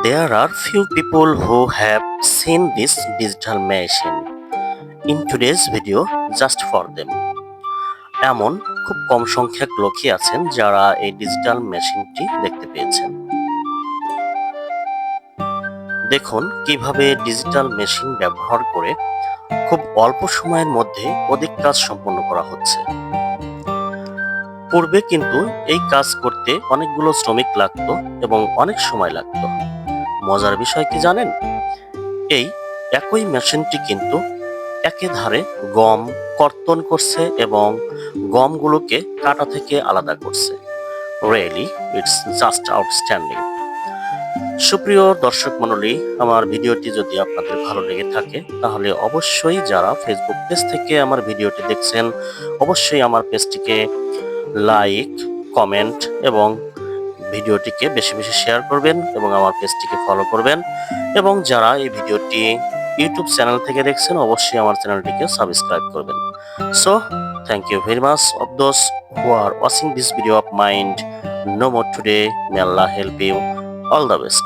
There are few people who have seen this digital machine. In today's video, just for them. এমন খুব কম সংখ্যক লোকই আছেন যারা এই ডিজিটাল মেশিনটি দেখতে পেয়েছেন। দেখুন কিভাবে ডিজিটাল মেশিন ব্যবহার করে খুব অল্প সময়ের মধ্যে অধিক কাজ সম্পন্ন করা হচ্ছে। পূর্বে কিন্তু এই কাজ করতে অনেকগুলো শ্রমিক লাগতো এবং অনেক সময় লাগতো। মজার বিষয় কি জানেন? এই একই মেশিনটি কিন্তু একেধারে গম কর্তন করছে এবং গমগুলোকে কাটা থেকে আলাদা করছে। Really it's just outstanding. সুপ্রিয় দর্শক মণ্ডলী, আমার ভিডিওটি যদি আপনাদের ভালো লেগে থাকে তাহলে অবশ্যই যারা ফেসবুক পেজ থেকে আমার ভিডিওটি দেখছেন অবশ্যই আমার পেজটিকে লাইক, কমেন্ট এবং ভিডিওটিকে বেশি বেশি শেয়ার করবেন এবং আমার পেজটিকে ফলো করবেন। এবং যারা এই ভিডিওটি ইউটিউব চ্যানেল থেকে দেখছেন অবশ্যই আমার চ্যানেলটিকে সাবস্ক্রাইব করবেন। So thank you very much of those who are watching this video of mine. No more today. May Allah help you. All the best.